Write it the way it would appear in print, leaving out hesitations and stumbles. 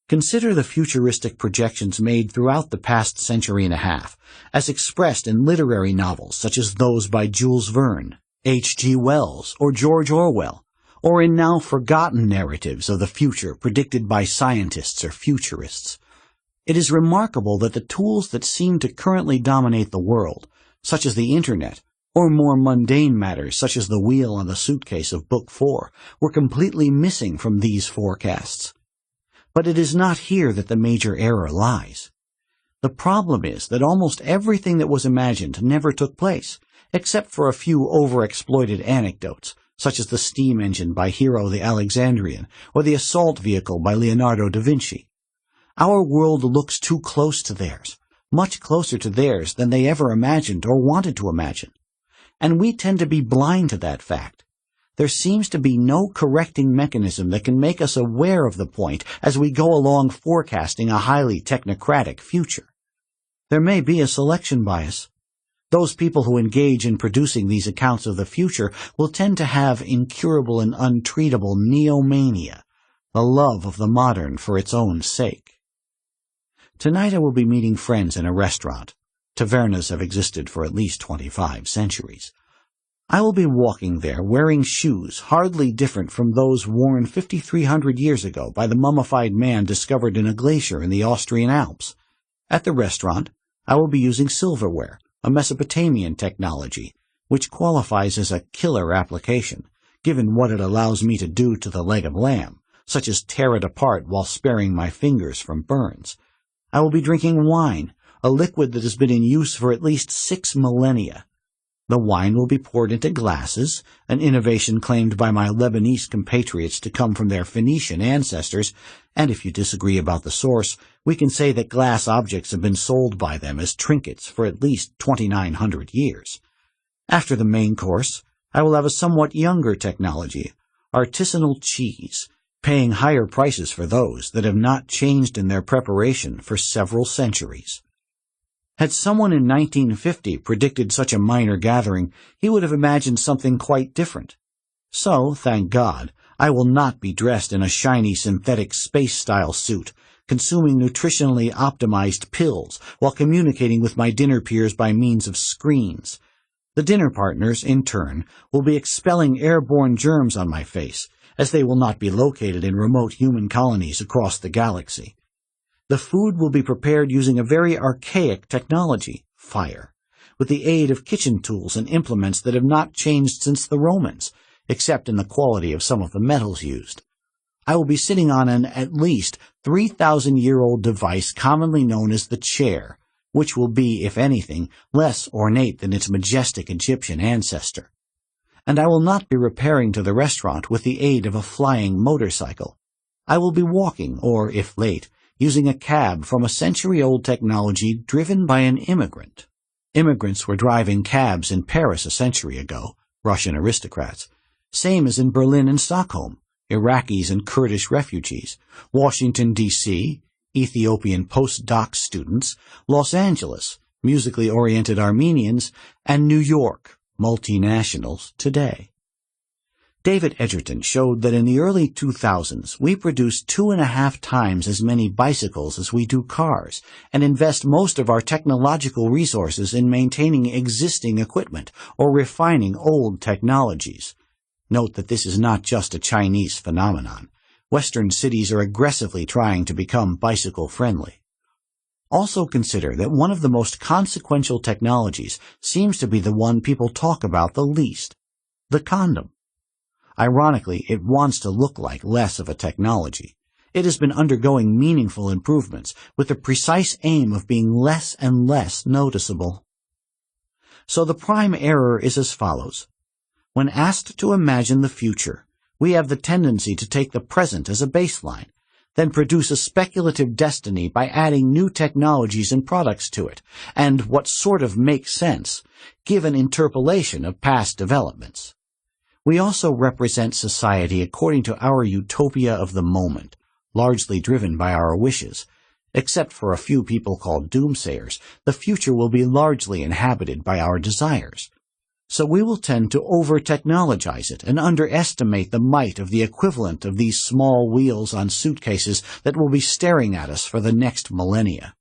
Consider the futuristic projections made throughout the past century and a half, as expressed in literary novels such as those by Jules Verne, H.G. Wells, or George Orwell, or in now forgotten narratives of the future predicted by scientists or futurists. It is remarkable that the tools that seem to currently dominate the world, such as the Internet, or more mundane matters such as the wheel on the suitcase of Book 4, were completely missing from these forecasts. But it is not here that the major error lies. The problem is that almost everything that was imagined never took place, except for a few overexploited anecdotes, such as the steam engine by Hero the Alexandrian or the assault vehicle by Leonardo da Vinci. Our world looks too close to theirs, much closer to theirs than they ever imagined or wanted to imagine. And we tend to be blind to that fact. There seems to be no correcting mechanism that can make us aware of the point as we go along forecasting a highly technocratic future. There may be a selection bias. Those people who engage in producing these accounts of the future will tend to have incurable and untreatable neomania, the love of the modern for its own sake. Tonight I will be meeting friends in a restaurant. Tavernas have existed for at least 25 centuries. I will be walking there wearing shoes hardly different from those worn 5,300 years ago by the mummified man discovered in a glacier in the Austrian Alps. At the restaurant, I will be using silverware, a Mesopotamian technology, which qualifies as a killer application, given what it allows me to do to the leg of lamb, such as tear it apart while sparing my fingers from burns. I will be drinking wine, a liquid that has been in use for at least 6 millennia. The wine will be poured into glasses, an innovation claimed by my Lebanese compatriots to come from their Phoenician ancestors, and if you disagree about the source, we can say that glass objects have been sold by them as trinkets for at least 2,900 years. After the main course, I will have a somewhat younger technology, artisanal cheese, paying higher prices for those that have not changed in their preparation for several centuries. Had someone in 1950 predicted such a minor gathering, he would have imagined something quite different. So, thank God, I will not be dressed in a shiny synthetic space-style suit, consuming nutritionally optimized pills while communicating with my dinner peers by means of screens. The dinner partners, in turn, will be expelling airborne germs on my face, as they will not be located in remote human colonies across the galaxy. The food will be prepared using a very archaic technology, fire, with the aid of kitchen tools and implements that have not changed since the Romans, except in the quality of some of the metals used. I will be sitting on an at least 3,000-year-old device commonly known as the chair, which will be, if anything, less ornate than its majestic Egyptian ancestor. And I will not be repairing to the restaurant with the aid of a flying motorcycle. I will be walking, or, if late, using a cab from a century-old technology driven by an immigrant. Immigrants were driving cabs in Paris a century ago, Russian aristocrats, same as in Berlin and Stockholm, Iraqis and Kurdish refugees, Washington, D.C., Ethiopian postdoc students, Los Angeles, musically oriented Armenians, and New York, multinationals today. David Edgerton showed that in the early 2000s we produce 2.5 times as many bicycles as we do cars and invest most of our technological resources in maintaining existing equipment or refining old technologies. Note that this is not just a Chinese phenomenon. Western cities are aggressively trying to become bicycle-friendly. Also consider that one of the most consequential technologies seems to be the one people talk about the least, the condom. Ironically, it wants to look like less of a technology. It has been undergoing meaningful improvements with the precise aim of being less and less noticeable. So the prime error is as follows. When asked to imagine the future, we have the tendency to take the present as a baseline, then produce a speculative destiny by adding new technologies and products to it, and what sort of makes sense, give an interpolation of past developments. We also represent society according to our utopia of the moment, largely driven by our wishes. Except for a few people called doomsayers, the future will be largely inhabited by our desires. So we will tend to over-technologize it and underestimate the might of the equivalent of these small wheels on suitcases that will be staring at us for the next millennia.